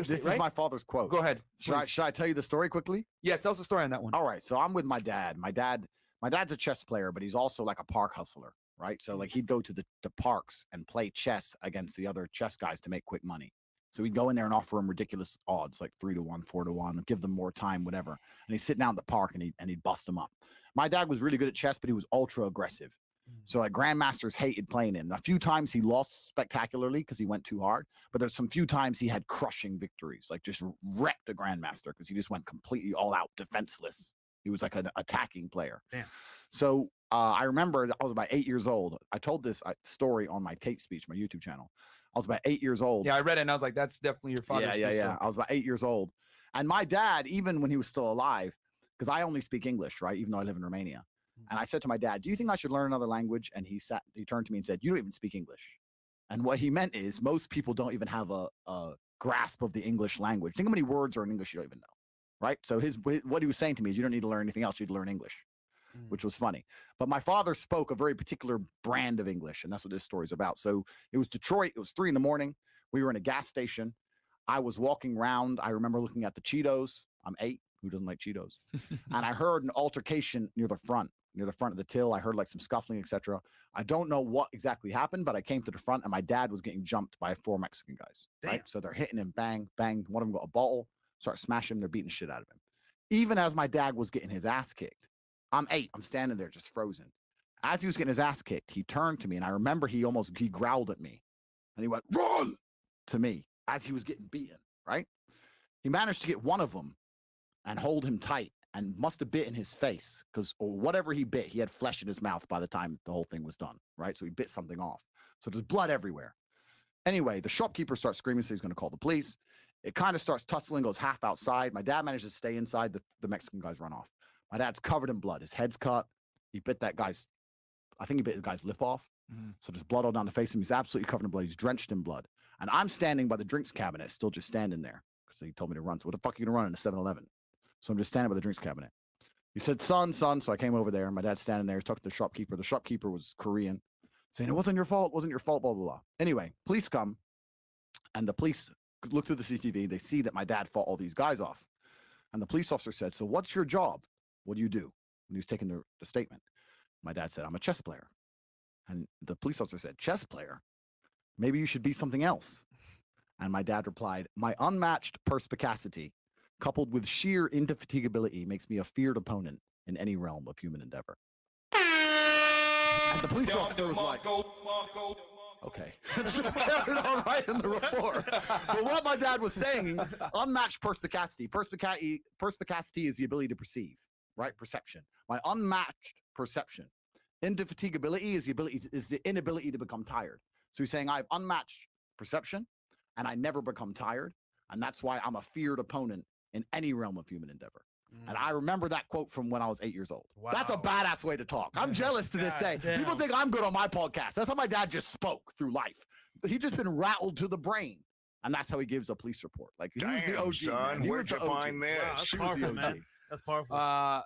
This is my father's quote. Go ahead. Should I tell you the story quickly? Yeah, tell us the story on that one. All right. So I'm with my dad. My dad's a chess player, but he's also like a park hustler, right? So like he'd go to the parks and play chess against the other chess guys to make quick money. So we'd go in there and offer them ridiculous odds, like 3-1, 4-1, give them more time, whatever. And he'd sit down at the park and he'd bust them up. My dad was really good at chess, but he was ultra aggressive. So like grandmasters hated playing him. A few times he lost spectacularly because he went too hard, but there's some few times he had crushing victories, like just wrecked a grandmaster because he just went completely all out defenseless. He was like an attacking player. Damn. So I remember I was about 8 years old. I told this story on my Tate speech, my YouTube channel. I was about 8 years old. Yeah, I read it and I was like, that's definitely your father's. Yeah. I was about 8 years old. And my dad, even when he was still alive, because I only speak English, right? Even though I live in Romania. And I said to my dad, do you think I should learn another language? And he turned to me and said, you don't even speak English. And what he meant is most people don't even have a grasp of the English language. Think how many words are in English you don't even know, right? So what he was saying to me is you don't need to learn anything else. You need to learn English, which was funny. But my father spoke a very particular brand of English, and that's what this story is about. So it was Detroit. It was 3 a.m. We were in a gas station. I was walking around. I remember looking at the Cheetos. I'm 8. Who doesn't like Cheetos? And I heard an altercation near the front of the till. I heard like some scuffling, etc. I don't know what exactly happened, but I came to the front and my dad was getting jumped by 4 Mexican guys. Damn. Right? So they're hitting him, bang, bang. One of them got a bottle, start smashing him. They're beating the shit out of him. Even as my dad was getting his ass kicked, I'm 8. I'm standing there just frozen. As he was getting his ass kicked, he turned to me and I remember he growled at me and he went, run to me as he was getting beaten, right? He managed to get one of them and hold him tight and must have bit in his face or whatever he bit, he had flesh in his mouth by the time the whole thing was done, right? So he bit something off. So there's blood everywhere. Anyway, the shopkeeper starts screaming, so he's going to call the police. It kind of starts tussling, goes half outside. My dad manages to stay inside. The Mexican guys run off. My dad's covered in blood. His head's cut. He bit I think he bit the guy's lip off. So there's blood all down the face of him. He's absolutely covered in blood. He's drenched in blood. And I'm standing by the drinks cabinet, still just standing there because he told me to run. So what the fuck are you going to run in a 7-Eleven? So I'm just standing by the drinks cabinet. He said, son. So I came over there. My dad's standing there. He's talking to the shopkeeper. The shopkeeper was Korean, saying, it wasn't your fault, blah, blah, blah. Anyway, police come, and the police look through the CCTV. They see that my dad fought all these guys off. And the police officer said, so what's your job? What do you do? When he was taking the statement. My dad said, I'm a chess player. And the police officer said, chess player? Maybe you should be something else. And my dad replied, my unmatched perspicacity coupled with sheer indefatigability makes me a feared opponent in any realm of human endeavor. And the police officer was like, okay, just carried on right in the report. But what my dad was saying, unmatched perspicacity. Perspicacity is the ability to perceive, right? Perception. My unmatched perception. Indefatigability is the inability to become tired. So he's saying I have unmatched perception and I never become tired. And that's why I'm a feared opponent in any realm of human endeavor. And I remember that quote from when I was 8 years old. Wow. That's a badass way to talk. I'm jealous to this day. Damn. People think I'm good on my podcast. That's how my dad just spoke through life. He just been rattled to the brain. And that's how he gives a police report. Like, he was the OG, son, where'd you find this? Wow, that's powerful, man. That's powerful.